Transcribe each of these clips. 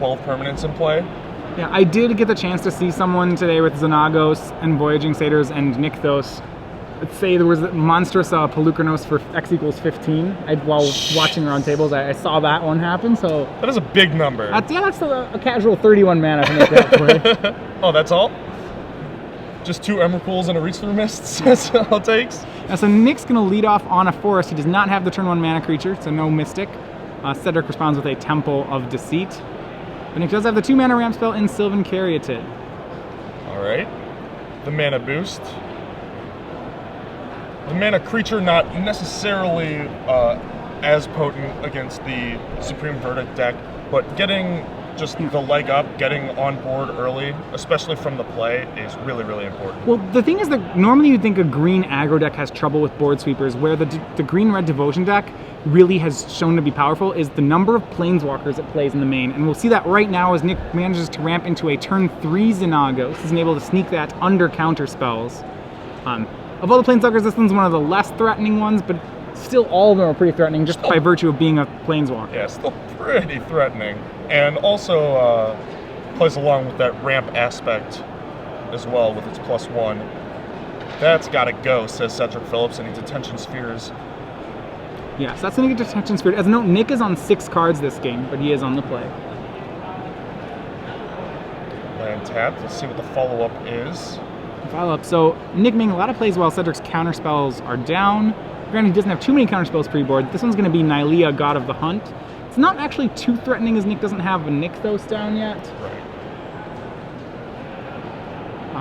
12 permanents in play. Yeah, I did get the chance to see someone today with Xenagos and Voyaging Satyrs and Nykthos. Let's say there was monstrous Pelucranos for X equals 15. While watching around tables, I saw that one happen. So that is a big number. That's a casual 31 mana to make that play. Oh, that's all? Just 2 Emrakuls and a Reach Through Mists? That's all it takes? Now, so Nick's going to lead off on a forest. He does not have the turn 1 mana creature, so no Mystic. Cedric responds with a Temple of Deceit. But Nick does have the 2 mana ramp spell in Sylvan Caryatid. Alright. The mana boost. The mana creature not necessarily as potent against the Supreme Verdict deck, but getting just the leg up, getting on board early, especially from the play, is really, really important. Well, the thing is that normally you'd think a green aggro deck has trouble with board sweepers, where the green-red Devotion deck really has shown to be powerful is the number of Planeswalkers it plays in the main. And we'll see that right now as Nick manages to ramp into a turn 3 Xenagos. He's able to sneak that under counter spells. Of all the Planeswalkers, this one's one of the less threatening ones, but still all of them are pretty threatening just by virtue of being a Planeswalker. Yeah, still pretty threatening. And also plays along with that ramp aspect as well with its +1. That's gotta go, says Cedric Phillips, and he needs Attention Spheres. Yeah, so that's going to get Attention Sphere. As a note, Nick is on 6 cards this game, but he is on the play. Land tapped. Let's see what the follow-up is. Follow-up. So Nick making a lot of plays while Cedric's counter spells are down. Granted, he doesn't have too many counter spells pre-board. This one's going to be Nylea, God of the Hunt. It's not actually too threatening as Nick doesn't have a Nykthos down yet. Right.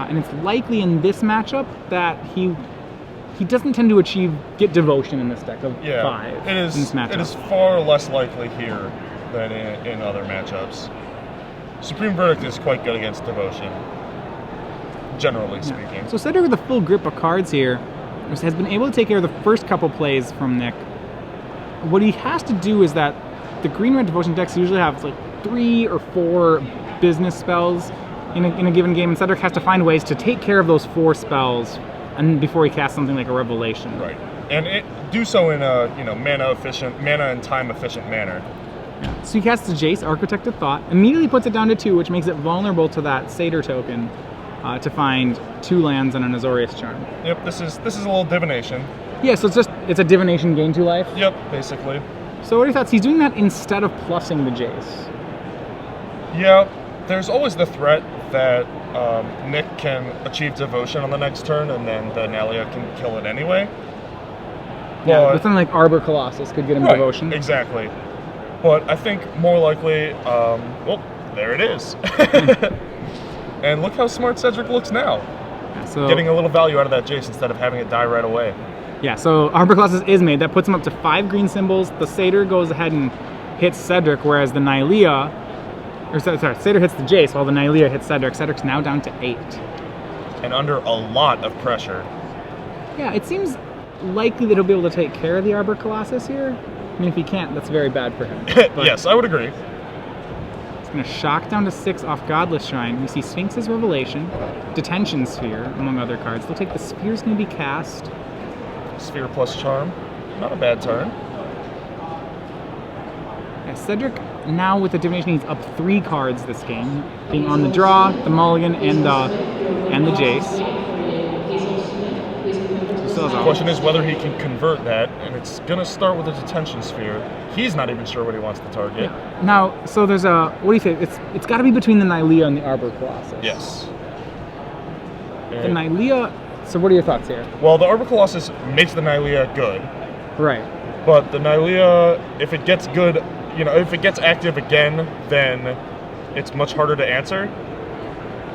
And it's likely in this matchup that he doesn't tend to get Devotion in this deck of 5 it is, in this matchup. It is far less likely here than in other matchups. Supreme Verdict is quite good against Devotion, generally speaking. So Cedric with a full grip of cards here has been able to take care of the first couple plays from Nick. What he has to do is that the green-red Devotion decks usually have like 3 or 4 business spells in a given game, and Cedric has to find ways to take care of those 4 spells and before he casts something like a Revelation. Right, and do so in a mana and time efficient manner. Yeah. So he casts the Jace, Architect of Thought, immediately puts it down to 2, which makes it vulnerable to that Satyr token to find 2 lands and an Azorius Charm. Yep, this is a little divination. Yeah, so it's a divination gain 2 life. Yep, basically. So what are your thoughts? He's doing that instead of plussing the Jace. Yeah, there's always the threat that Nick can achieve Devotion on the next turn, and then the Nylea can kill it anyway. Yeah, but something like Arbor Colossus could get him Devotion. Exactly. But I think more likely, well, there it is. And look how smart Cedric looks now. Yeah, so getting a little value out of that Jace instead of having it die right away. Yeah, so Arbor Colossus is made. That puts him up to 5 green symbols. The Satyr goes ahead and hits Cedric, whereas the Nylea, Satyr hits the Jace, while the Nylea hits Cedric. Cedric's now down to 8. And under a lot of pressure. Yeah, it seems likely that he'll be able to take care of the Arbor Colossus here. I mean, if he can't, that's very bad for him. Yes, I would agree. It's going to shock down to 6 off Godless Shrine. We see Sphinx's Revelation, Detention Sphere, among other cards. They'll take the Sphere's going to be cast. Sphere plus Charm. Not a bad turn. Yeah, Cedric, now with the Divination, he's up 3 cards this game, being on the draw, the Mulligan, and the Jace. The question is whether he can convert that, and it's going to start with a Detention Sphere. He's not even sure what he wants to target. Yeah. Now, so there's what do you say? It's got to be between the Nylea and the Arbor Colossus. Yes. The Nylea. So what are your thoughts here? Well, the Arbor Colossus makes the Nylea good. Right. But the Nylea, if it gets good, if it gets active again, then it's much harder to answer.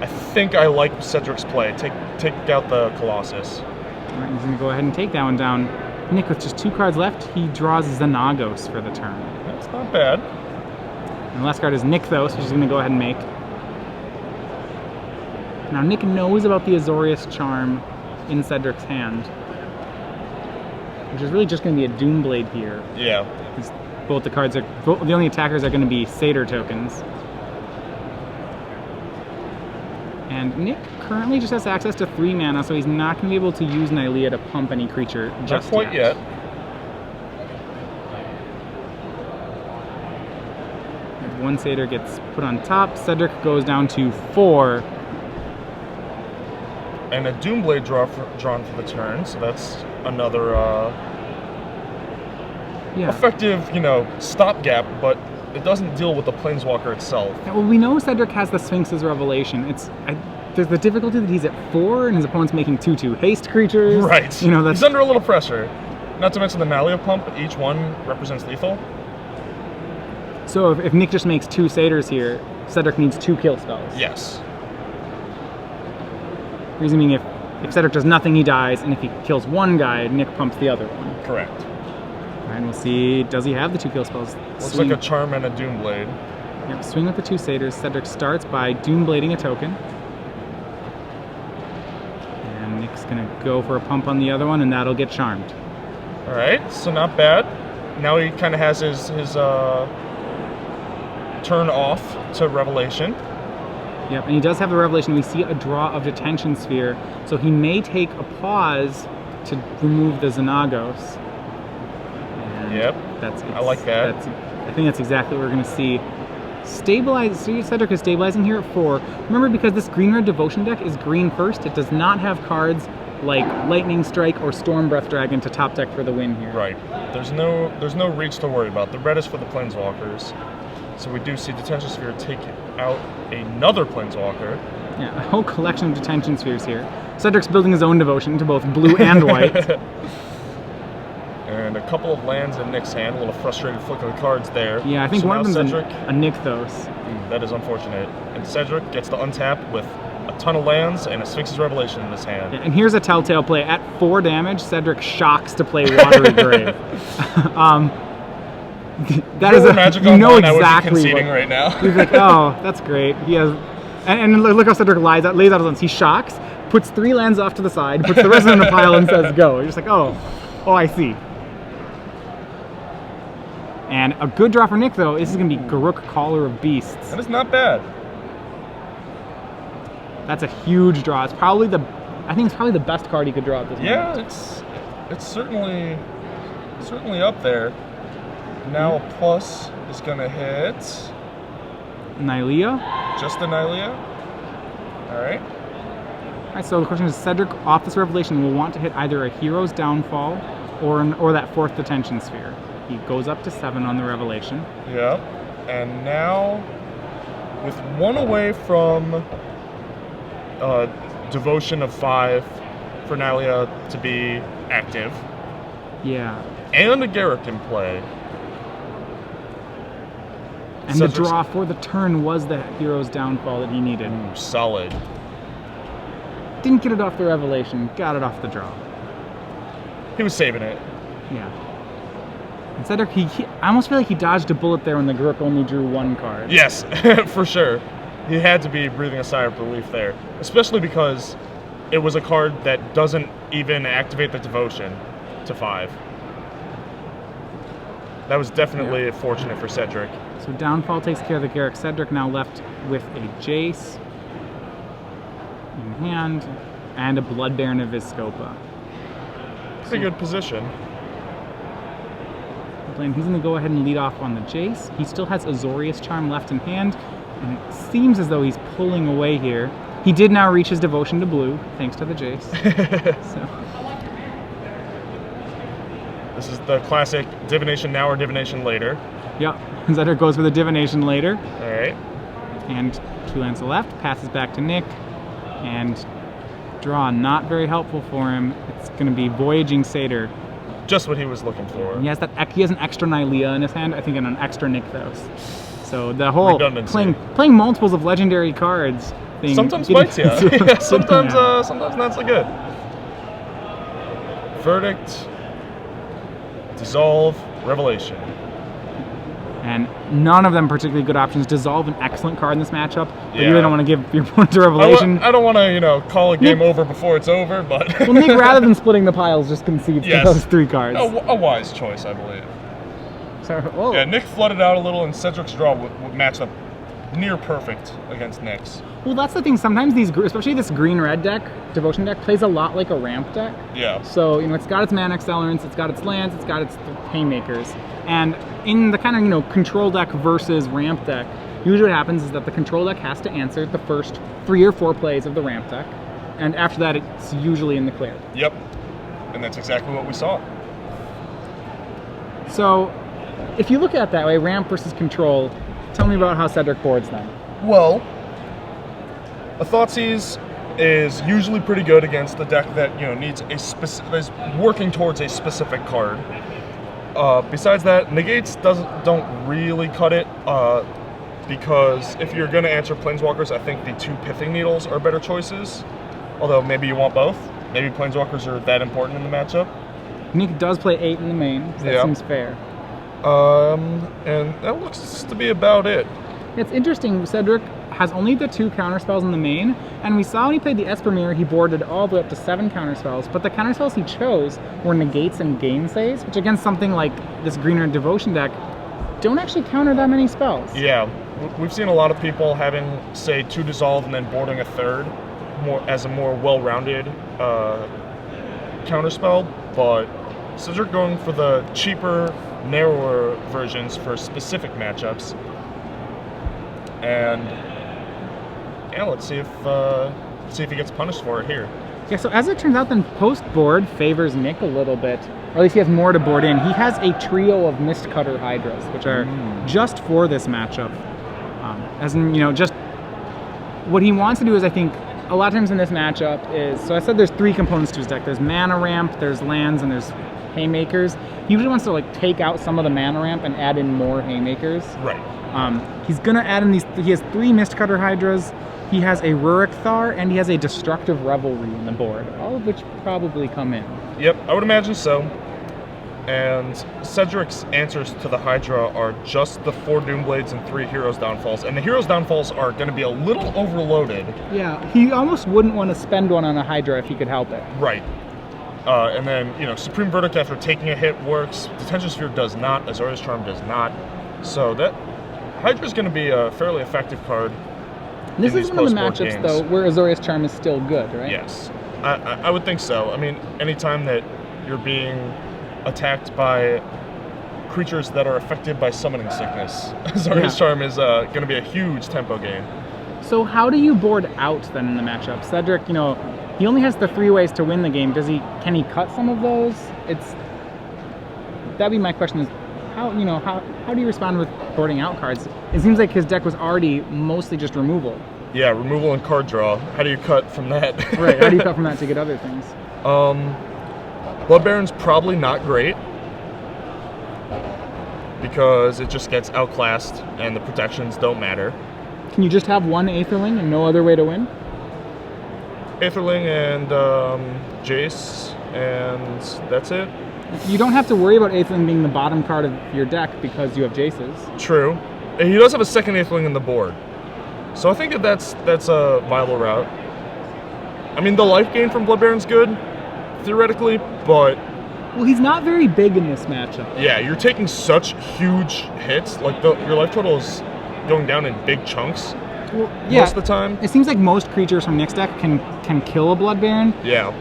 I think I like Cedric's play. Take out the Colossus. All right, he's going to go ahead and take that one down. Nick, with just 2 cards left, he draws Xenagos for the turn. That's not bad. And the last card is Nykthos, which he's going to go ahead and make. Now, Nick knows about the Azorius Charm in Cedric's hand, which is really just going to be a Doomblade here. Yeah. Both the cards the only attackers are going to be Satyr tokens. And Nick currently just has access to 3 mana, so he's not going to be able to use Nylea to pump any creature just not quite yet. one satyr gets put on top. Cedric goes down to 4. And a Doomblade drawn for the turn, so that's another effective, stopgap, but it doesn't deal with the Planeswalker itself. Yeah, well, we know Cedric has the Sphinx's Revelation. There's the difficulty that he's at 4 and his opponent's making 2/2 haste creatures. Right. That's He's under a little pressure. Not to mention the Nalia pump, each one represents lethal. So if Nick just makes 2 satyrs here, Cedric needs 2 kill spells. Yes. Reason being, if Cedric does nothing, he dies, and if he kills one guy, Nick pumps the other one. Correct. And we'll see, does he have the 2 kill spells? Looks like a Charm and a Doomblade. Yep, swing with the 2 satyrs. Cedric starts by Doomblading a token. And Nick's gonna go for a pump on the other one, and that'll get charmed. Alright, so not bad. Now he kind of has his turn off to Revelation. Yep, and he does have the Revelation. We see a draw of Detention Sphere, so he may take a pause to remove the Xenagos. And yep, I like that. I think that's exactly what we're going to see. Cedric is stabilizing here at 4. Remember, because this green-red Devotion deck is green first, it does not have cards like Lightning Strike or Storm Breath Dragon to top deck for the win here. Right. There's no reach to worry about. The red is for the Planeswalkers. So we do see Detention Sphere take out another Planeswalker. Yeah, a whole collection of Detention Spheres here. Cedric's building his own devotion to both blue and white. And a couple of lands in Nick's hand, a little frustrated flick of the cards there. Yeah, I think so one of them's Cedric, a Nykthos. That is unfortunate. And Cedric gets to untap with a ton of lands and a Sphinx's Revelation in his hand. Yeah, and here's a telltale play. At 4 damage, Cedric shocks to play Watery Grave. That is Magic you know Online, exactly I would be conceding right now. He's like, oh, that's great. He has, and look how Cedric lays out his lands. He shocks, puts 3 lands off to the side, puts the rest in a pile, and says go. You're just like, oh, I see. And a good draw for Nick, though. This is going to be Garruk, Caller of Beasts. That is not bad. That's a huge draw. I think it's probably the best card he could draw at this moment. Yeah, it's certainly up there. Now a plus is gonna hit Nylea. Just the Nylea. Alright. Alright, so the question is, Cedric off this Revelation will want to hit either a Hero's Downfall or that 4th Detention Sphere. He goes up to 7 on the Revelation. Yep. And now, with 1 away from Devotion of 5 for Nylea to be active. Yeah. And a Garruk in play. And the draw for the turn was the Hero's Downfall that he needed. Ooh, solid. Didn't get it off the Revelation, got it off the draw. He was saving it. Yeah. And Cedric, I almost feel like he dodged a bullet there when the Garruk only drew 1 card. Yes, for sure. He had to be breathing a sigh of relief there. Especially because it was a card that doesn't even activate the Devotion to 5. That was definitely fortunate for Cedric. So Downfall takes care of the Garruk. Cedric now left with a Jace in hand and a Blood Baron of Vizscopa. Pretty good position. He's going to go ahead and lead off on the Jace. He still has Azorius Charm left in hand, and it seems as though he's pulling away here. He did now reach his devotion to blue, thanks to the Jace. This is the classic divination now or divination later. Yep, Cedric goes for the divination later. All right. And 2 lands to left, passes back to Nick, and draw not very helpful for him. It's going to be Voyaging Satyr. Just what he was looking for. He has an extra Nylea in his hand, I think, and an extra Nykthos. So the whole playing multiples of legendary cards thing sometimes bites you. Yeah, sometimes not so good. Verdict, Dissolve, Revelation. And none of them particularly good options. Dissolve, an excellent card in this matchup, but you really don't want to give your opponent a Revelation. I don't want to, call a game over before it's over, but... Well, Nick, rather than splitting the piles, just concedes to those 3 cards. A wise choice, I believe. So, Yeah, Nick flooded out a little, and Cedric's draw would match up near perfect against Nyx. Well, that's the thing. Sometimes these, especially this green-red deck, Devotion deck, plays a lot like a ramp deck. Yeah. So, it's got its mana accelerants, it's got its lands, it's got its haymakers. And in the kind of, control deck versus ramp deck, usually what happens is that the control deck has to answer the first 3 or 4 plays of the ramp deck. And after that, it's usually in the clear. Yep. And that's exactly what we saw. So, if you look at it that way, ramp versus control, tell me about how Cedric boards them. Well, a Thoughtseize is usually pretty good against the deck that needs a is working towards a specific card. Besides that, negates don't really cut it because if you're going to answer Planeswalkers, I think the 2 Pithing Needles are better choices. Although maybe you want both. Maybe Planeswalkers are that important in the matchup. Nick does play 8 in the main, so that seems fair. And that looks to be about it. It's interesting, Cedric has only the 2 counterspells in the main, and we saw when he played the Espermere, he boarded all the way up to 7 counterspells, but the counterspells he chose were negates and gainsays, which against something like this greener Devotion deck, don't actually counter that many spells. Yeah, we've seen a lot of people having, say, 2 dissolve and then boarding a 3rd as a more well-rounded counterspell, but Cedric going for the cheaper, narrower versions for specific matchups. And yeah, let's see if he gets punished for it here. Yeah, so as it turns out, then post-board favors Nick a little bit, or at least he has more to board in. He has a trio of Mistcutter Hydras, which are just for this matchup. As in, just what he wants to do is, I think, a lot of times in this matchup is, so I said there's 3 components to his deck. There's mana ramp, there's lands, and there's haymakers. He usually wants to take out some of the mana ramp and add in more haymakers. Right. He's gonna add in he has 3 Mistcutter Hydras, he has a Rurik Thar, and he has a Destructive Revelry in the board, all of which probably come in. Yep, I would imagine so. And Cedric's answers to the Hydra are just the 4 Doomblades and 3 Heroes Downfalls. And the Heroes Downfalls are going to be a little overloaded. Yeah, he almost wouldn't want to spend one on a Hydra if he could help it. Right. And then, Supreme Verdict after taking a hit works. Detention Sphere does not. Azorius Charm does not. So that Hydra's going to be a fairly effective card. This is one of the matchups, though, where Azorius Charm is still good, right? Yes. I would think so. I mean, anytime that you're being attacked by creatures that are affected by summoning sickness, Azorius Charm is going to be a huge tempo gain. So how do you board out then in the matchup? Cedric, he only has the 3 ways to win the game. Can he cut some of those? That'd be my question is, how do you respond with boarding out cards? It seems like his deck was already mostly just removal. Yeah, removal and card draw. How do you cut from that? Right, how do you cut from that to get other things? Blood Baron's probably not great because it just gets outclassed and the protections don't matter. Can you just have 1 Aetherling and no other way to win? Aetherling and Jace, and that's it. You don't have to worry about Aetherling being the bottom card of your deck because you have Jaces. True. And he does have a second Aetherling in the board. So I think that's a viable route. I mean, the life gain from Blood Baron's good, theoretically, but... Well, he's not very big in this matchup. Yeah, you're taking such huge hits. Your life total is going down in big chunks most of the time. It seems like most creatures from Nick's deck can kill a Blood Baron. Yeah.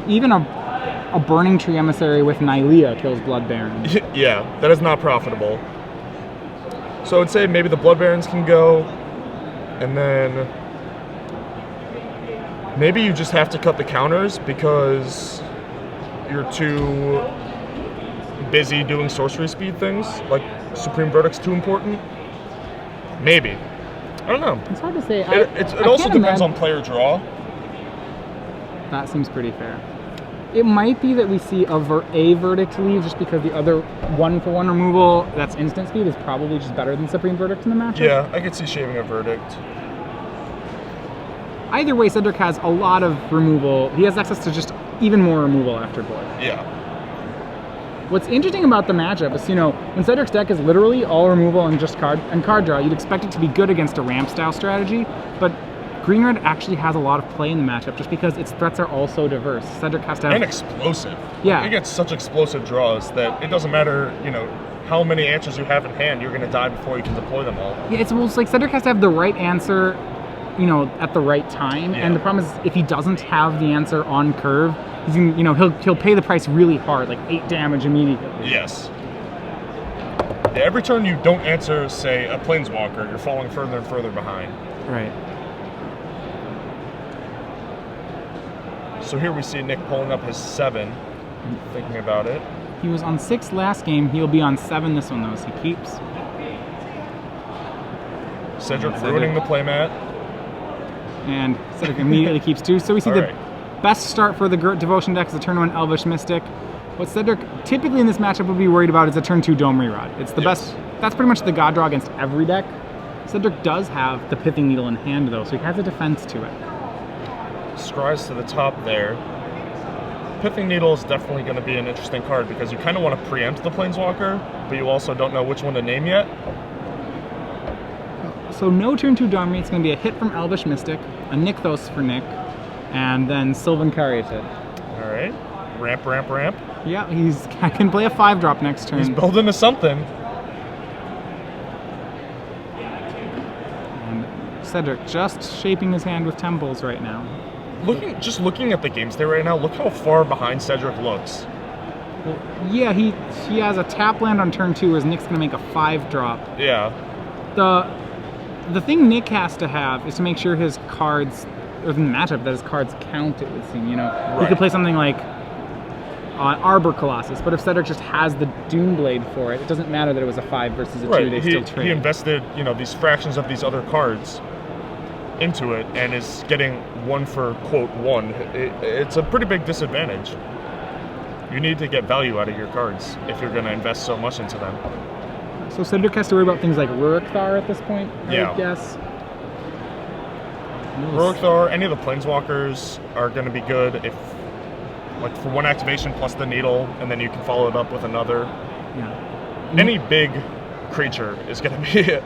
Even a Burning Tree Emissary with Nylea kills Blood Baron. Yeah, that is not profitable. So I would say maybe the Blood Barons can go, and then maybe you just have to cut the counters because you're too busy doing sorcery speed things, like Supreme Verdict's too important. Maybe. I don't know. It's hard to say. It also depends on player draw. That seems pretty fair. It might be that we see a Verdict leave just because the other 1-for-1 removal that's instant speed is probably just better than Supreme Verdict in the matchup. Yeah, I could see shaving a Verdict. Either way, Cedric has a lot of removal. He has access to just even more removal after board. Yeah. What's interesting about the matchup is, when Cedric's deck is literally all removal and just card draw, you'd expect it to be good against a ramp style strategy, but Green Red actually has a lot of play in the matchup just because its threats are all so diverse. Cedric has to have... And explosive. Yeah. It gets such explosive draws that it doesn't matter, how many answers you have in hand, you're going to die before you can deploy them all. Yeah, it's almost like Cedric has to have the right answer, at the right time. Yeah. And the problem is, if he doesn't have the answer on curve, he's gonna, he'll pay the price really hard, like 8 damage immediately. Yes. Yeah, every turn you don't answer, say, a Planeswalker, you're falling further and further behind. Right. So here we see Nick pulling up his 7, thinking about it. He was on 6 last game. He'll be on 7 this one, though, so he keeps. Cedric ruining the playmat. And Cedric immediately keeps 2. So we see All the right. best start for the Devotion deck is a turn 1 Elvish Mystic. What Cedric typically in this matchup would be worried about is a turn 2 Dome Rerod. It's the Yes. best. That's pretty much the god draw against every deck. Cedric does have the Pithing Needle in hand, though, so he has a defense to it. Scries to the top there. Pithing Needle is definitely going to be an interesting card because you kind of want to preempt the Planeswalker, but you also don't know which one to name yet. So no turn 2 Dominate. It's going to be a hit from Elvish Mystic, a Nykthos for Nick, and then Sylvan Caryatid. All right. Ramp, ramp, ramp. Yeah, I can play a 5-drop next turn. He's building to something. And Cedric just shaping his hand with temples right now. Just looking at the game state right now, look how far behind Cedric looks. Well, yeah, he has a tap land on turn 2, whereas Nick's going to make a 5-drop. Yeah. The thing Nick has to have is to make sure his cards, or in the matchup, that his cards count, it would seem, He Right. could play something like Arbor Colossus, but if Cedric just has the Doomblade for it, it doesn't matter that it was a 5 versus a 2, Right. they still trade. He invested, these fractions of these other cards into it and is getting 1 for, quote, 1. It's a pretty big disadvantage. You need to get value out of your cards if you're going to invest so much into them. So Cedric has to worry about things like Rurik Thar at this point, I Yeah. would guess. Rurik Thar, any of the Planeswalkers are going to be good if, like, for 1 activation plus the Needle, and then you can follow it up with another. Yeah. Any big creature is going to be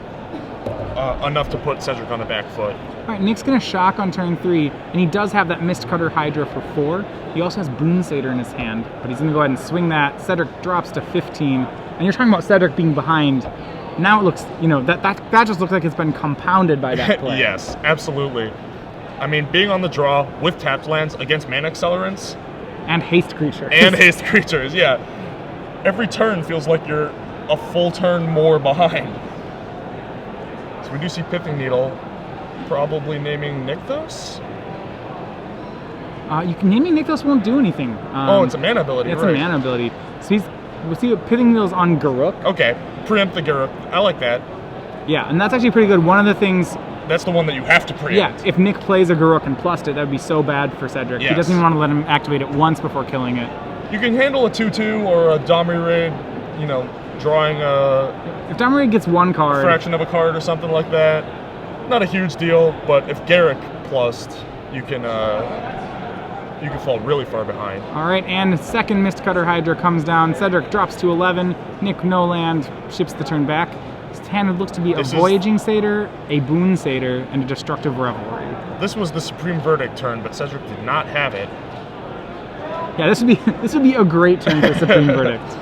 enough to put Cedric on the back foot. All right, Nick's going to shock on turn 3, and he does have that Mistcutter Hydra for 4. He also has Boon Satyr in his hand, but he's going to go ahead and swing that. Cedric drops to 15, and you're talking about Cedric being behind. Now it looks, that just looks like it's been compounded by that play. Yes, absolutely. I mean, being on the draw with tapped lands against mana accelerants And haste creatures. and haste creatures, yeah. Every turn feels like you're a full turn more behind. So we do see Pithing Needle probably naming Nykthos. You can naming Nykthos won't do anything. It's a mana ability, It's right. a mana ability. So we'll see Pithing Needle's on Garruk. Okay, preempt the Garruk. I like that. Yeah, and that's actually pretty good. One of the things, That's the one that you have to preempt. if Nick plays a Garruk and plussed it, that would be so bad for Cedric. He Yes. doesn't even want to let him activate it once before killing it. You can handle a 2/2 or a Domri Raid, drawing a If Dominated gets 1 card, fraction of a card or something like that. Not a huge deal, but if Garruk plussed, you can fall really far behind. all right, and second Mistcutter Hydra comes down. Cedric drops to 11. Nick no land, ships the turn back. His hand looks to be This a is- Voyaging Satyr, a Boon Satyr, and a Destructive Revelry. This was the Supreme Verdict turn, but Cedric did not have it. Yeah, this would be a great turn for Supreme Verdict.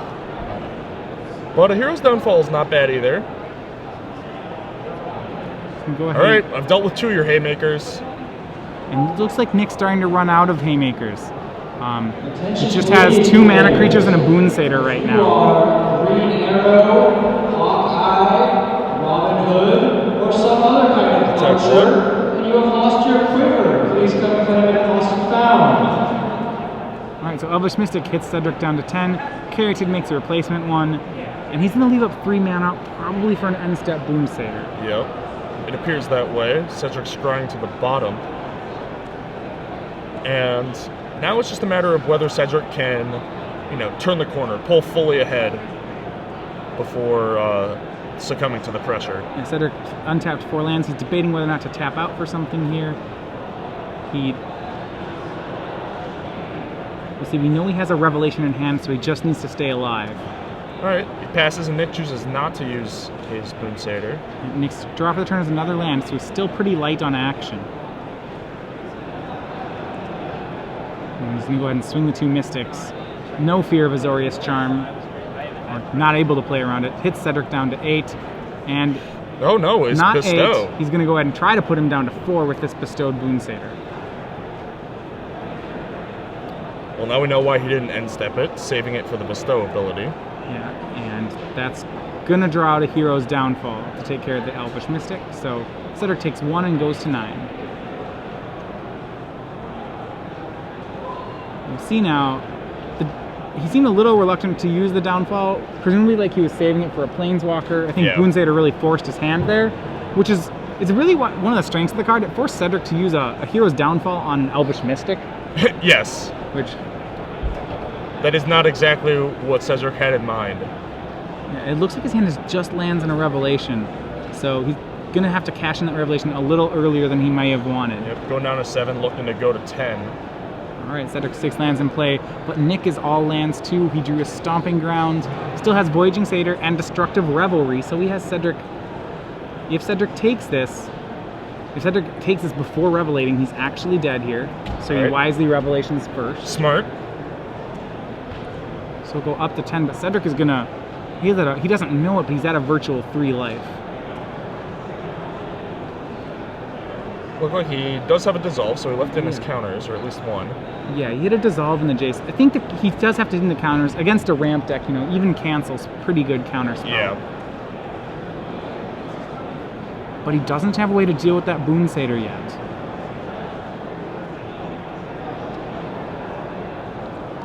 But a Hero's Downfall is not bad either. Go All ahead. right, I've dealt with 2 of your Haymakers. And it looks like Nick's starting to run out of Haymakers. He just has 2 mana creatures and a Boon Satyr right now. Green Arrow, Hawkeye, Robin Hood, or some other kind of Attack monster, and you have lost your quiver. Please come and claim it lost and found. Alright, so Elvish Mystic hits Cedric down to 10. Caryatid makes a replacement 1. And he's going to leave up 3 mana, probably for an end-step Boon Satyr. Yep, it appears that way. Cedric's scrying to the bottom. And now it's just a matter of whether Cedric can, turn the corner, pull fully ahead before succumbing to the pressure. And Cedric untapped 4 lands. He's debating whether or not to tap out for something here. We know he has a Revelation in hand, so he just needs to stay alive. All right, he passes and Nick chooses not to use his Boon Satyr. Nick's draw for the turn is another land, so he's still pretty light on action. And he's going to go ahead and swing the 2 Mystics. No fear of Azorius Charm. or not able to play around it. Hits Cedric down to 8, and Oh no, it's not Bestow. 8. He's going to go ahead and try to put him down to 4 with this bestowed Boon Satyr. Well, now we know why he didn't end step it, saving it for the Bestow ability. Yeah, and that's going to draw out a Hero's Downfall to take care of the Elvish Mystic. So Cedric takes 1 and goes to 9. We'll see now. He seemed a little reluctant to use the Downfall, presumably like he was saving it for a Planeswalker. I think Boon Satyr really forced his hand there, which is really one of the strengths of the card. It forced Cedric to use a Hero's Downfall on Elvish Mystic. Yes. Which... That is not exactly what Cedric had in mind. Yeah, it looks like his hand just lands in a Revelation, so he's going to have to cash in that Revelation a little earlier than he may have wanted. Yep, going down to 7, looking to go to 10. All right, Cedric 6 lands in play, but Nick is all lands too. He drew a Stomping Ground, still has Voyaging Satyr and Destructive Revelry, so he has Cedric. If Cedric takes this before Revelating, he's actually dead here. So he wisely Revelations first. Smart. So we'll go up to 10, but Cedric is gonna, he doesn't know it, but he's at a virtual 3 life. Look like he does have a Dissolve, so he left in his counters, or at least one. Yeah, he had a Dissolve in the Jace. I think that he does have to hit in the counters. Against a ramp deck, even Cancel's pretty good counter spell. Yeah. But he doesn't have a way to deal with that Boon Satyr yet.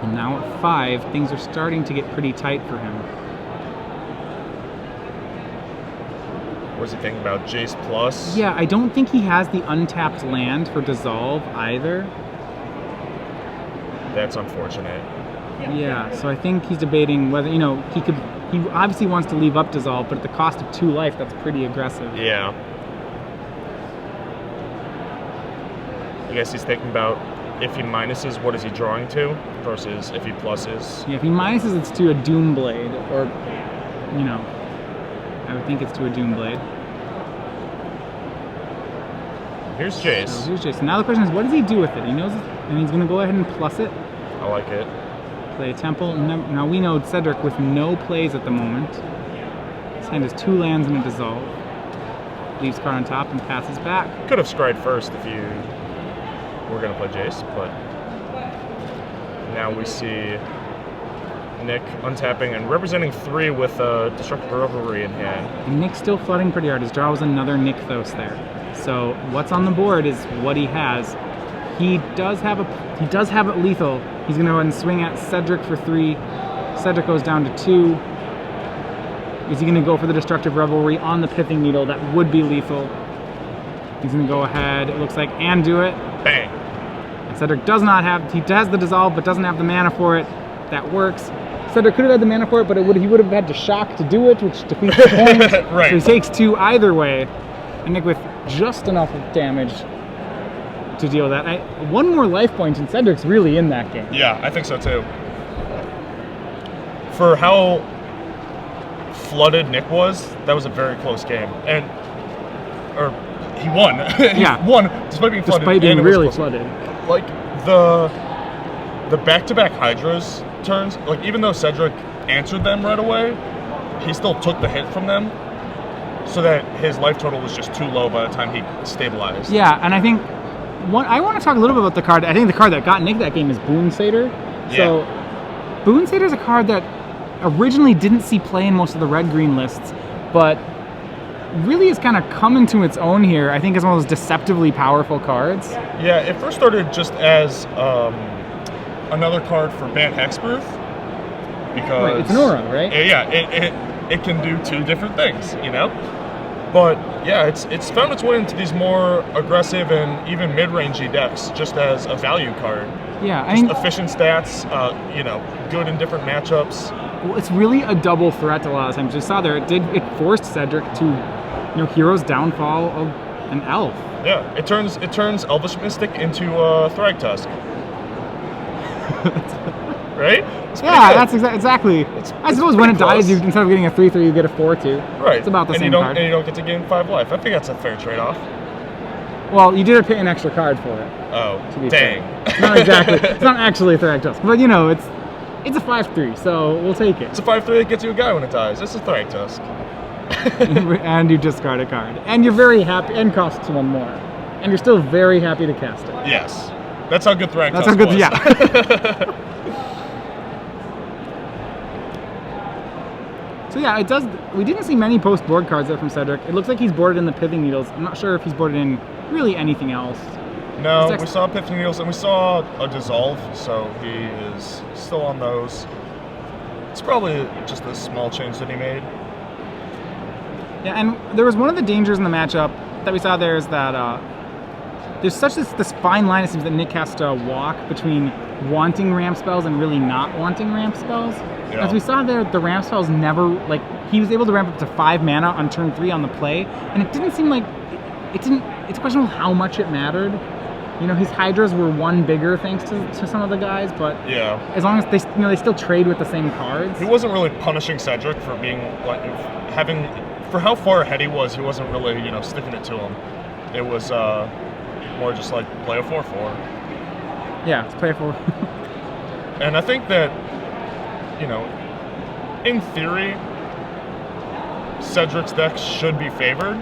And now at 5, things are starting to get pretty tight for him. What does he think about Jace Plus? Yeah, I don't think he has the untapped land for Dissolve either. That's unfortunate. Yeah, so I think he's debating whether, he obviously wants to leave up Dissolve, but at the cost of 2 life, that's pretty aggressive. Yeah. I guess he's thinking about if he minuses, what is he drawing to, versus if he pluses. Yeah, if he minuses, it's to a Doomblade, or, I would think it's to a Doomblade. Here's Jace. So here's Jace. So now the question is, what does he do with it? He knows it, and he's going to go ahead and plus it. I like it. Play a Temple. Now we know Cedric with no plays at the moment. His hand has 2 lands and a Dissolve. Leaves card on top and passes back. Could have scryed first if you were going to play Jace, but now we see Nick untapping and representing 3 with Destructive Revelry in hand. And Nick's still flooding pretty hard. His draw was another Nykthos there. So what's on the board is what he has. He does have it lethal. He's going to go ahead and swing at Cedric for 3. Cedric goes down to 2. Is he going to go for the Destructive Revelry on the Pithing Needle? That would be lethal. He's going to go ahead, it looks like, and do it. Bang! And Cedric does not have, he has the Dissolve, but doesn't have the mana for it. That works. Cedric could have had the mana for it, but he would have had to shock to do it, which defeats the point. Right. So he takes 2 either way. And Nick with just enough damage to deal with that. 1 more life point, and Cedric's really in that game. Yeah, I think so too. For how flooded Nick was, that was a very close game. He won. He won despite being flooded. Despite being really flooded. Like the back-to-back Hydras turns, like even though Cedric answered them right away, he still took the hit from them, so that his life total was just too low by the time he stabilized. Yeah, and I think I want to talk a little bit about the card. I think the card that got Nick that game is Boon Satyr. So Boon Satyr is a card that originally didn't see play in most of the red-green lists, but really has kind of come into its own here. I think it's one of those deceptively powerful cards. Yeah, it first started just as another card for Ban Hexproof, because it's an aura, right? Yeah, it can do 2 different things, But yeah, it's found its way into these more aggressive and even mid-rangey decks just as a value card. Yeah, I just mean, efficient stats, good in different matchups. Well, it's really a double threat a lot of times. You saw there, it forced Cedric to, Hero's Downfall of an elf. Yeah, it turns Elvish Mystic into a Thragtusk. Right? Yeah, that's exactly. I suppose when it dies, you instead of getting a 3/3, you get a 4/2. Right. It's about the same card. And you don't get to gain 5 life. I think that's a fair trade-off. Well, you did pay an extra card for it. Oh, to be dang. fair. Not exactly. It's not actually a Thragtusk, but It's a 5-3, so we'll take It's it. a 5-3 that gets you a guy when it dies. It's a Thragtusk. And you discard a card. And you're very happy, and costs one more. And you're still very happy to cast it. Yes. That's how good Thragtusk That's how good, was. yeah. So yeah, it does. We didn't see many post-board cards there from Cedric. It looks like he's boarded in the Pithing Needles. I'm not sure if he's boarded in really anything else. No, we saw Pithing Needles and we saw a Dissolve, so he is still on those. It's probably just a small change that he made. Yeah, and there was one of the dangers in the matchup that we saw there is that there's such this fine line, it seems, that Nick has to walk between wanting ramp spells and really not wanting ramp spells. Yeah. As we saw there, the ramp spells never, like, he was able to ramp up to 5 mana on turn 3 on the play, and it didn't seem like, it's questionable how much it mattered. You know, his Hydras were one bigger thanks to some of the guys, but Yeah. as long as they still trade with the same cards. He wasn't really punishing Cedric for being, like, for how far ahead he was, he wasn't really, sticking it to him. It was more just like play a 4/4. Yeah, it's playful. And I think that, in theory, Cedric's deck should be favored,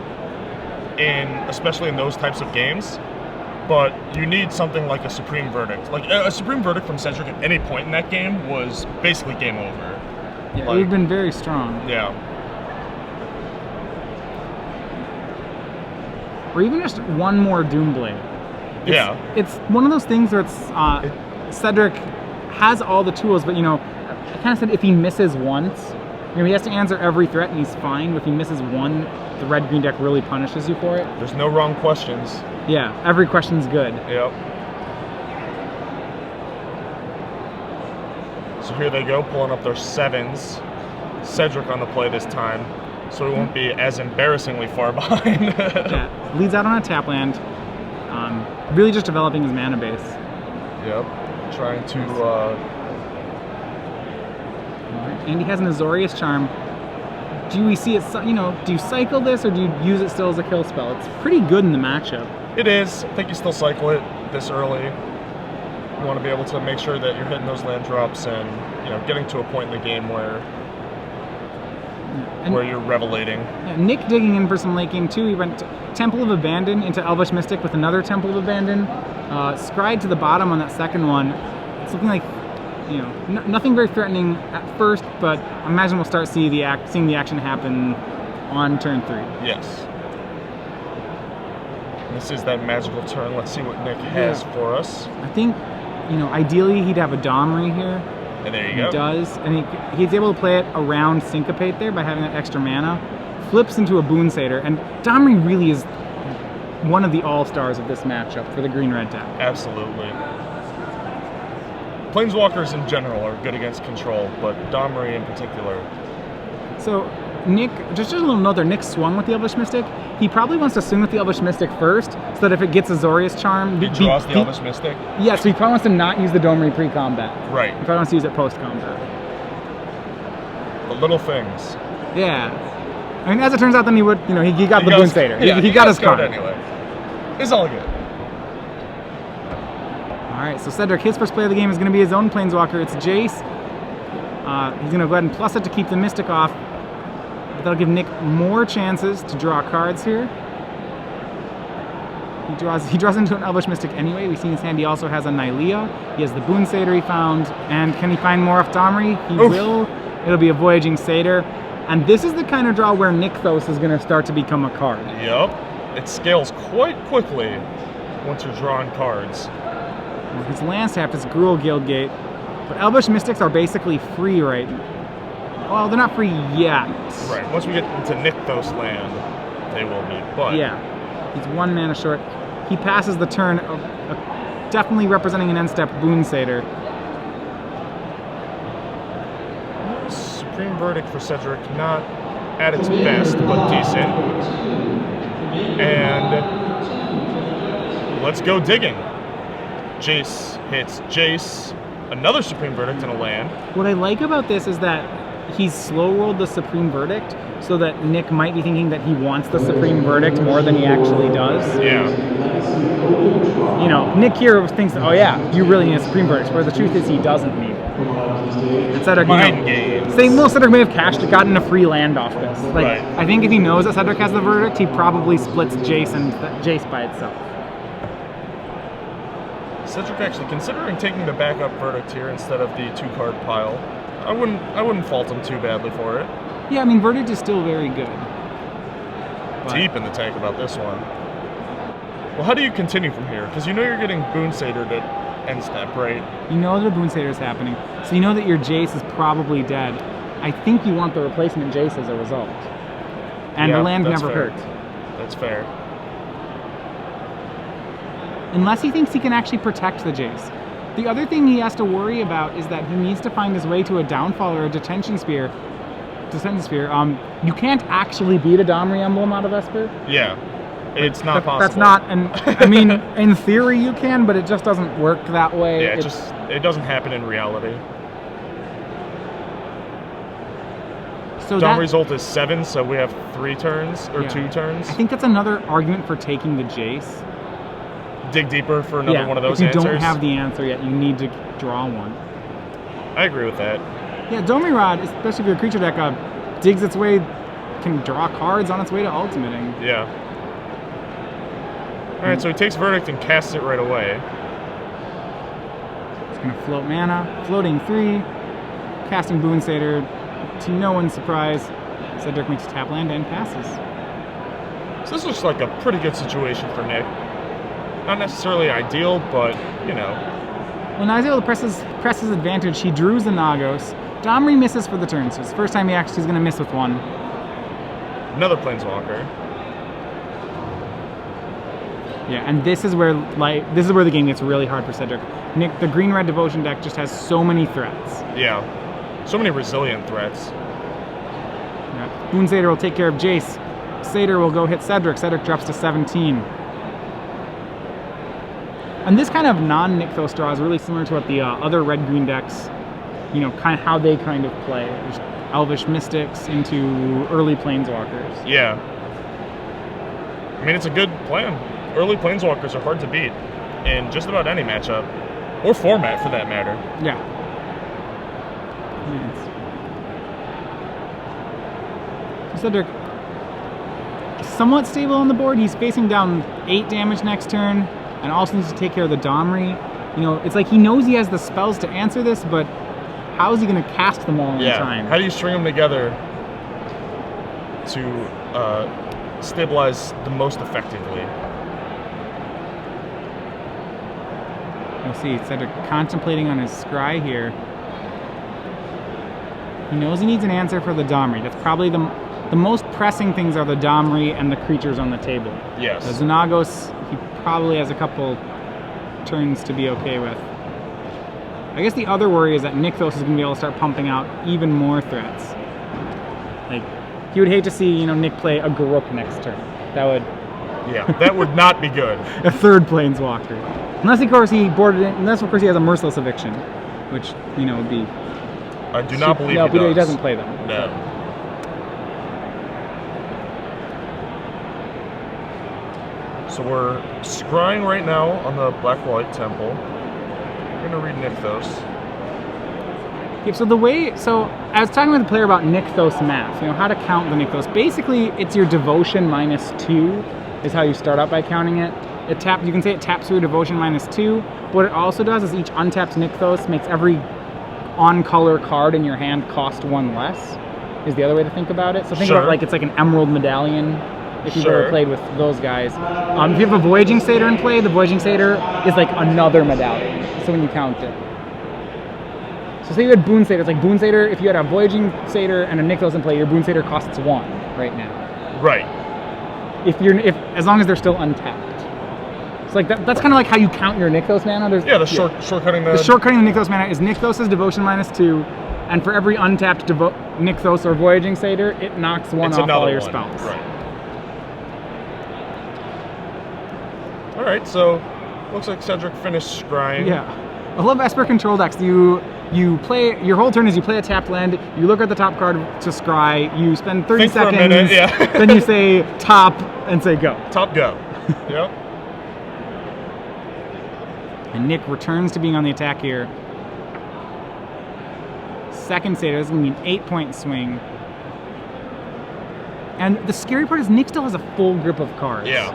especially in those types of games. But you need something like a Supreme Verdict. Like a Supreme Verdict from Cedric at any point in that game was basically game over. Yeah, we've been very strong. Yeah. Or even just one more Doomblade. It's one of those things where Cedric has all the tools, but I kind of said if he misses once, he has to answer every threat and he's fine. But if he misses one, the red-green deck really punishes you for it. There's no wrong questions. Yeah, every question's good. Yep. So here they go, pulling up their 7s. Cedric on the play this time, so he won't be as embarrassingly far behind. Yeah, leads out on a tap land. Really just developing his mana base. Yep. Trying to. And he has an Azorius Charm. Do we see it? Do you cycle this or do you use it still as a kill spell? It's pretty good in the matchup. It is. I think you still cycle it this early. You want to be able to make sure that you're hitting those land drops and getting to a point in the game where you're revelating. Yeah, Nick digging in for some late game too. He went Temple of Abandon into Elvish Mystic with another Temple of Abandon. Scryed to the bottom on that second one. It's looking like nothing very threatening at first, but I imagine we'll start seeing the action happen on turn 3. Yes. This is that magical turn. Let's see what Nick has for us. I think, ideally he'd have a Domri here. And there you go. He does, and he's able to play it around Syncopate there by having that extra mana. Flips into a Boon Satyr, and Domri really is one of the all-stars of this matchup for the green-red deck. Absolutely. Planeswalkers in general are good against control, but Domri in particular. So Nick, just a little note there, Nick swung with the Elvish Mystic. He probably wants to swing with the Elvish Mystic first, so that if it gets Azorius Charm... He draws the Elvish Mystic? Yeah, so he probably wants to not use the Domri pre-combat. Right. He probably wants to use it post-combat. The little things. Yeah. I mean, as it turns out, then he would, he got the Boon Satyr. Yeah, he got his card. Anyway. It's all good. Alright, so Cedric, his first play of the game is going to be his own Planeswalker. It's Jace. He's going to go ahead and plus it to keep the Mystic off. That'll give Nick more chances to draw cards here. He draws into an Elvish Mystic anyway. We've seen his hand. He also has a Nylea. He has the Boon Satyr he found. And can he find more off Domri? He will. It'll be a Voyaging Satyr. And this is the kind of draw where Nykthos is going to start to become a card. Yep. It scales quite quickly once you're drawing cards. His land tapped is Gruul Guildgate. But Elvish Mystics are basically free right now. Well, they're not free yet. Right. Once we get into Nykthos land, they will be. But yeah, he's 1 mana short. He passes the turn, definitely representing an end-step Boon Satyr. Supreme Verdict for Cedric, not at its best, but decent. And let's go digging. Jace hits Jace. Another Supreme Verdict in a land. What I like about this is that he's slow-rolled the Supreme Verdict so that Nick might be thinking that he wants the Supreme Verdict more than he actually does. Yeah. Nick here thinks, oh yeah, you really need a Supreme Verdict, where the truth is he doesn't need it. And Cedric, Mind games. Cedric may have gotten a free land off this. Like, Right. I think if he knows that Cedric has the verdict, he probably splits Jace and Jace by itself. Cedric actually considering taking the backup verdict here instead of the 2-card pile. I wouldn't fault him too badly for it. Yeah, I mean, verdict is still very good. But Deep in the tank about this one. Well, how do you continue from here? Because you know you're getting Boon Satyred at end step, right? you know that a Boon Satyr is happening, so you know that your Jace is probably dead. I think you want the replacement Jace as a result. And Yeah, the land that's never fair. hurt. That's fair. Unless he thinks he can actually protect the Jace. The other thing he has to worry about is that he needs to find his way to a downfall or a detention sphere. You can't actually beat a Domri emblem out of Esper. Yeah. It's not possible. That's not, and I mean, in theory you can, but it just doesn't work that way. Yeah, it doesn't happen in reality. So Domri's ult is 7, so we have 3 turns, or Yeah. 2 turns. I think that's another argument for taking the Jace. Dig deeper for another one of those if you answers. don't have the answer yet, you need to draw one. I agree with that. Yeah, Domirod, especially if your creature deck digs its way, can draw cards on its way to ultimating. Yeah. Alright, so he takes Verdict and casts it right away. It's going to float mana, floating 3, casting Boon Satyr, to no one's surprise. Cedric makes a tap land and passes. So this looks like a pretty good situation for Nick. Not necessarily ideal, but, you know. When Nizeel presses advantage, he drews the Nagos. Domri misses for the turn, so it's the first time he's going to miss with one. Another Planeswalker. Yeah, and this is where the game gets really hard for Cedric. Nick, the green-red Devotion deck just has so many threats. Yeah. So many resilient threats. Yeah. Boon Satyr will take care of Jace. Satyr will go hit Cedric. Cedric drops to 17. And this kind of non-Nykthos draw is really similar to what the other red-green decks, kind of how they kind of play. There's Elvish Mystics into early Planeswalkers. Yeah. I mean, it's a good plan. Early Planeswalkers are hard to beat in just about any matchup, or format for that matter. Yeah. So Cedric, somewhat stable on the board. He's facing down 8 damage next turn, and also needs to take care of the Domri. It's like he knows he has the spells to answer this, but how is he going to cast them all in time? How do you string them together to stabilize the most effectively? We'll see. Cedric contemplating on his scry here. He knows he needs an answer for the Domri. That's probably the most pressing things are the Domri and the creatures on the table. Yes. The Xenagos, he probably has a couple turns to be okay with. I guess the other worry is that Nykthos is going to be able to start pumping out even more threats. Like, he would hate to see, Nick play a Garruk next turn. That would... Yeah, that would not be good. A third Planeswalker. Unless, of course, he has a Merciless Eviction, which, would be... I do not believe no, he does. he doesn't play them. No. So we're scrying right now on the Black-White Temple. We're going to read Nykthos. Yeah, so I was talking with a player about Nykthos math, how to count the Nykthos. Basically, it's your devotion minus 2 is how you start out by counting it. You can say it taps through devotion minus 2. What it also does is each untapped Nykthos makes every on-color card in your hand cost 1 less, is the other way to think about it. So think about it's like an Emerald Medallion, if you've ever played with those guys. If you have a Voyaging Satyr in play, the Voyaging Satyr is like another medallion, so when you count it. So say you had Boon Satyr, it's like Boon Satyr, if you had a Voyaging Satyr and a Nykthos in play, your Boon Satyr costs 1 right now. Right. As long as they're still untapped. So like that's kind of like how you count your Nykthos mana. Shortcutting the shortcutting the Nykthos mana is Nykthos' devotion minus 2, and for every untapped Nykthos or Voyaging Satyr, it knocks 1 off all your spells. Right. All right, so looks like Cedric finished scrying. Yeah, I love Esper control decks. You play your whole turn is you play a tapped land. You look at the top card to scry. You spend 30 seconds. For a minute, yeah. Then you say top and say go. Top go. Yep. And Nick returns to being on the attack here. second Satyr. This is going to be an 8-point swing. And the scary part is Nick still has a full grip of cards. Yeah.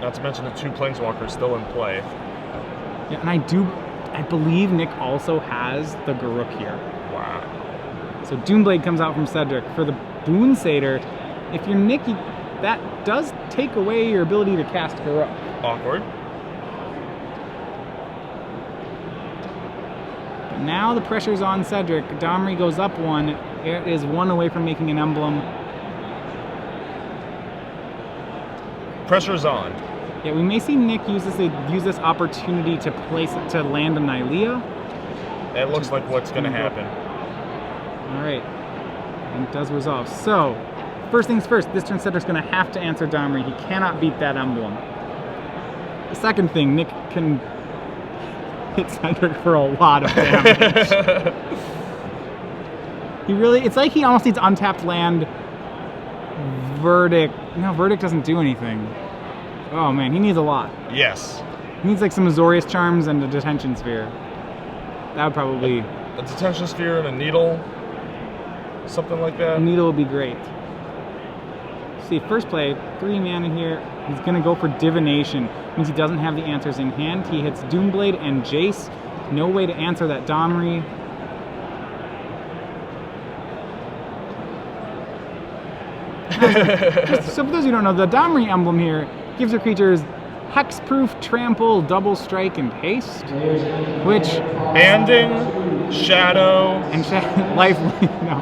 Not to mention the 2 Planeswalkers still in play. Yeah, and I believe Nick also has the Garruk here. Wow. So Doomblade comes out from Cedric. For the Boon Satyr, if you're Nick, that does take away your ability to cast Garruk. Awkward. But now the pressure's on Cedric. Domri goes up 1. It is 1 away from making an emblem. Pressure's on. Yeah, we may see Nick use this opportunity to land a Nylea. It looks like what's going to happen. All right, and it does resolve. So, first things first, this turn Cedric's going to have to answer Domri. He cannot beat that emblem. The second thing, Nick can hit Cedric for a lot of damage. It's like he almost needs untapped land. Verdict. No, Verdict doesn't do anything. Oh man, he needs a lot. Yes. He needs like some Azorius Charms and a Detention Sphere. That would probably... A Detention Sphere and a Needle. Something like that. A Needle would be great. See, first play, 3 mana here. He's going to go for Divination. Means he doesn't have the answers in hand. He hits Doomblade and Jace. No way to answer that Domri. So for those who don't know, the Domri emblem here gives your creatures Hexproof, Trample, Double Strike, and Haste, which... Banding, Shadow... And Life... No.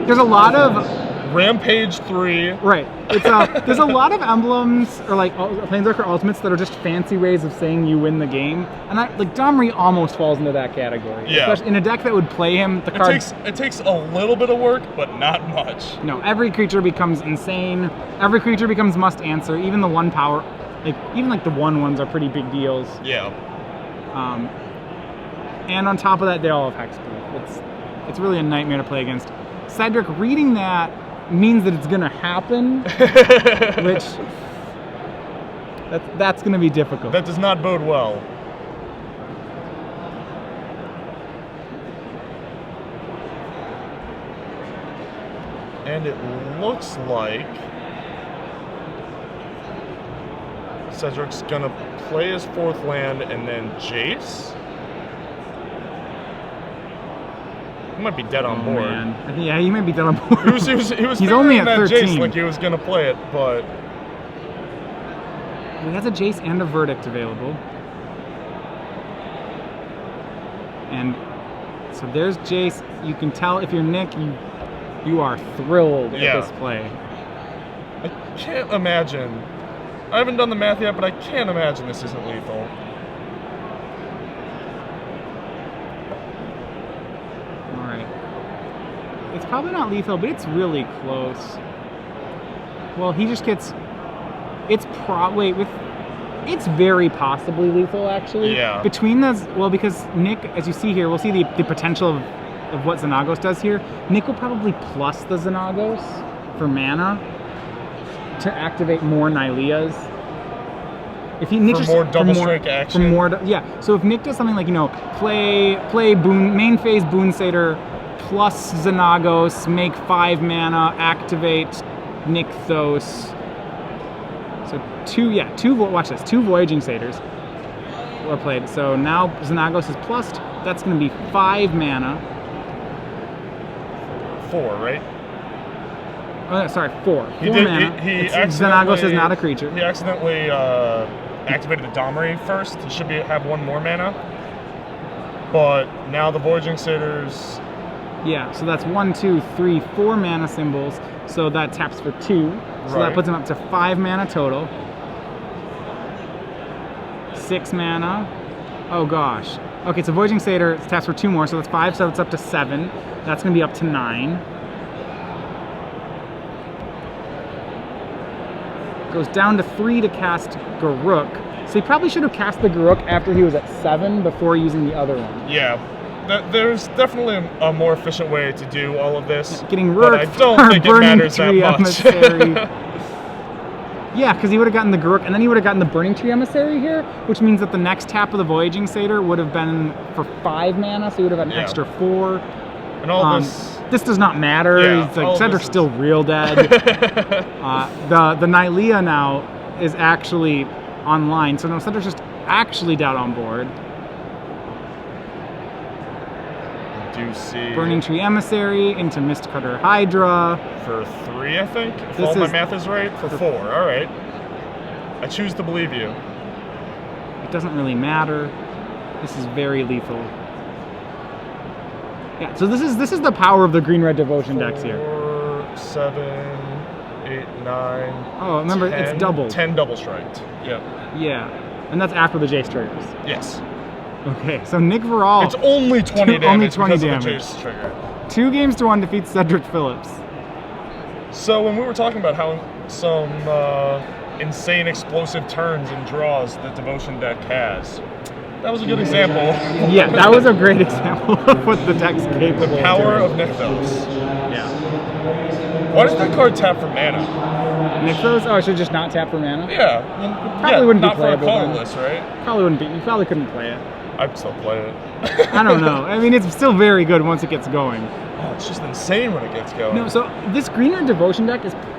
There's a lot of... Rampage 3. Right. It's there's a lot of emblems, or like Planeswalker Ultimates that are just fancy ways of saying you win the game. And Domri almost falls into that category. Yeah. Especially in a deck that would play him, the card... It takes a little bit of work, but not much. No, every creature becomes insane. Every creature becomes must answer. Even the 1 power, even the 1/1s are pretty big deals. Yeah. And on top of that, they all have Hexproof. It's really a nightmare to play against. Cedric reading that means that it's going to happen, which that's going to be difficult. That does not bode well. And it looks like Cedric's going to play his 4th land and then Jace. He might be dead on board. Man. Yeah, he might be dead on board. He was He's only at that 13. Jace like he was going to play it, but... He has a Jace and a Verdict available. And so there's Jace. You can tell if you're Nick, you are thrilled at this play. I can't imagine. I haven't done the math yet, but I can't imagine this isn't lethal. It's probably not lethal, but it's really close. Well, he just gets... It's very possibly lethal, actually. Yeah. Between those... Well, because Nick, as you see here, we'll see the potential of what Xenagos does here. Nick will probably plus the Xenagos for mana to activate more Nyleas. If Nick for more double strike action. So if Nick does something like, play Boon, main phase Boon Satyr, plus Xenagos, make 5 mana, activate Nykthos. So watch this, 2 Voyaging Satyrs were played. So now Xenagos is plussed, that's going to be 5 mana. 4, right? Oh, sorry, 4. 4 mana. Xenagos is not a creature. He accidentally activated the Domri first. He should have 1 more mana. But now the Voyaging Satyrs... Yeah, so that's 1, 2, 3, 4 mana symbols. So that taps for 2. So that puts him up to 5 mana total. 6 mana. Oh gosh. Okay, so Voyaging Satyr taps for 2 more, so that's 5, so it's up to 7. That's going to be up to 9. Goes down to 3 to cast Garruk. So he probably should have cast the Garruk after he was at 7 before using the other one. Yeah. There's definitely a more efficient way to do all of this. Getting but I don't think it matters that much. Yeah, because he would have gotten the Garruk, and then he would have gotten the Burning Tree Emissary here, which means that the next tap of the Voyaging Satyr would have been for 5 mana, so he would have had an extra 4. And all this... This does not matter. Yeah, He's like, Cedric's still real dead. The Nylea now is actually online, so no, Cedric's just actually down on board. Do see Burning Tree Emissary into Mistcutter Hydra. for 3, I think. If This all my is- math is right, for 4. All right. I choose to believe you. It doesn't really matter. This is very lethal. Yeah, so this is the power of the green-red devotion decks here. 4, 7, 8, 9. Oh, remember, 10, it's doubled. 10 double striked. Yep. Yeah, and that's after the Jace triggers. Yes. Okay, so Nick Verrall. It's only 20 damage only 20 because damage. of the Jace trigger. 2 games to 1 defeats Cedric Phillips. So when we were talking about how some insane explosive turns and draws the devotion deck has, that was a good example. Yeah, that was a great example of what the deck's capable The of power doing. of Nykthos. Yeah. Why does that card tap for mana? Nykthos? Oh, I should just not tap for mana? Yeah. Probably wouldn't be not for a playable then. colorless, right? Probably wouldn't be. You probably couldn't play it. I'd still play it. I don't know. I mean, it's still very good once it gets going. Oh, it's just insane when it gets going. No, so this green red devotion deck is probably